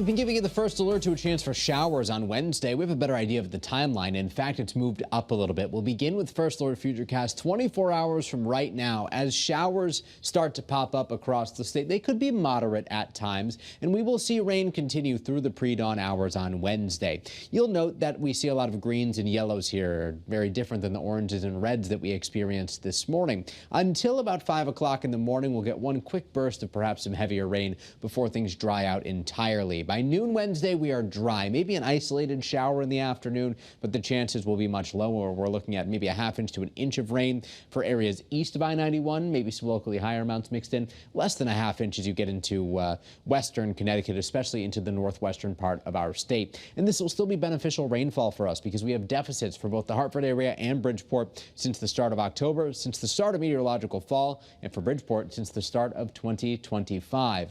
We've been giving you the first alert to a chance for showers on Wednesday. We have a better idea of the timeline. In fact, it's moved up a little bit. We'll begin with first alert futurecast 24 hours from right now. As showers start to pop up across the state, they could be moderate at times, and we will see rain continue through the pre-dawn hours on Wednesday. You'll note that we see a lot of greens and yellows here, very different than the oranges and reds that we experienced this morning. Until about 5 o'clock in the morning, we'll get one quick burst of perhaps some heavier rain before things dry out entirely. By noon Wednesday, we are dry, maybe an isolated shower in the afternoon, but the chances will be much lower. We're looking at maybe a ½ inch to an inch of rain for areas east of I-91, maybe some locally higher amounts mixed in, less than a ½ inch as you get into western Connecticut, especially into the northwestern part of our state. And this will still be beneficial rainfall for us because we have deficits for both the Hartford area and Bridgeport since the start of October, since the start of meteorological fall, and for Bridgeport since the start of 2025.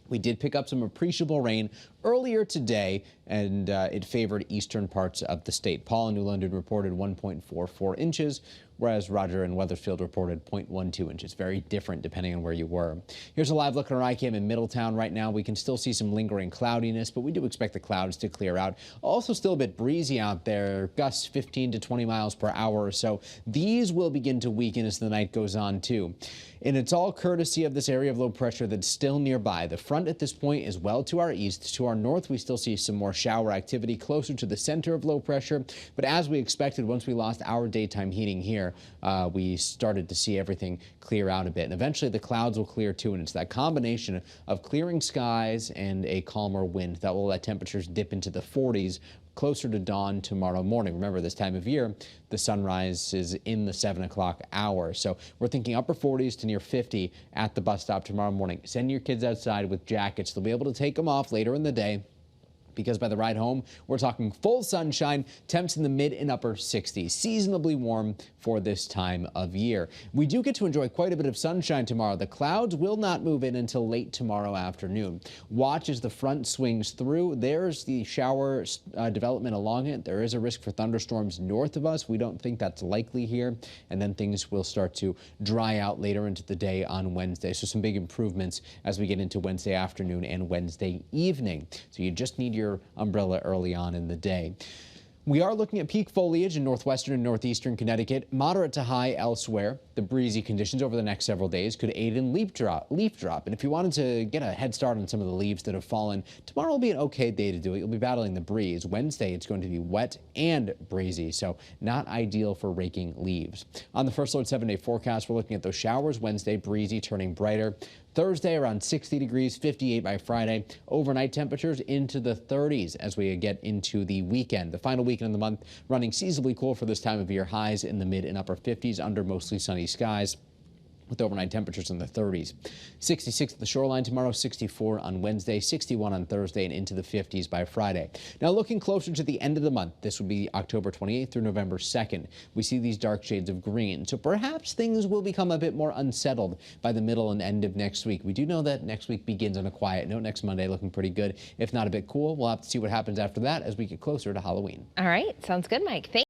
We did pick up some appreciable rain earlier today, and it favored eastern parts of the state. Paul in New London reported 1.44 inches, whereas Roger in Weathersfield reported 0.12 inches. Very different depending on where you were. Here's a live look at our iCam in Middletown right now. We can still see some lingering cloudiness, but we do expect the clouds to clear out. Also still a bit breezy out there, gusts 15 to 20 miles per hour or so. These will begin to weaken as the night goes on too. And it's all courtesy of this area of low pressure that's still nearby. The front at this point is well to our east. To our north, we still see some more shower activity closer to the center of low pressure. But as we expected, once we lost our daytime heating here, we started to see everything clear out a bit. And eventually the clouds will clear too. And it's that combination of clearing skies and a calmer wind that will let temperatures dip into the 40s closer to dawn tomorrow morning. Remember, this time of year, the sunrise is in the 7 o'clock hour. So we're thinking upper 40s to near 50 at the bus stop tomorrow morning. Send your kids outside with jackets. They'll be able to take them off later in the day, because by the ride home, we're talking full sunshine, temps in the mid and upper 60s, seasonably warm for this time of year. We do get to enjoy quite a bit of sunshine tomorrow. The clouds will not move in until late tomorrow afternoon. Watch as the front swings through. There's the shower development along it. There is a risk for thunderstorms north of us. We don't think that's likely here. And then things will start to dry out later into the day on Wednesday. So some big improvements as we get into Wednesday afternoon and Wednesday evening. So you just need your umbrella early on in the day. We are looking at peak foliage in northwestern and northeastern Connecticut, moderate to high elsewhere. The breezy conditions over the next several days could aid in leaf drop. And if you wanted to get a head start on some of the leaves that have fallen, tomorrow will be an okay day to do it. You'll be battling the breeze. Wednesday, it's going to be wet and breezy, so not ideal for raking leaves. On the first alert 7-day forecast, we're looking at those showers. Wednesday, breezy, turning brighter. Thursday, around 60 degrees, 58 by Friday. Overnight temperatures into the 30s as we get into the weekend. The final weekend of the month running seasonably cool for this time of year. Highs in the mid and upper 50s under mostly sunny skies, with overnight temperatures in the 30s. 66 at the shoreline tomorrow, 64 on Wednesday, 61 on Thursday, and into the 50s by Friday. Now looking closer to the end of the month, this would be October 28th through November 2nd. We see these dark shades of green, so perhaps things will become a bit more unsettled by the middle and end of next week. We do know that next week begins on a quiet note. Next Monday looking pretty good, if not a bit cool. We'll have to see what happens after that as we get closer to Halloween. All right, sounds good, Mike. Thank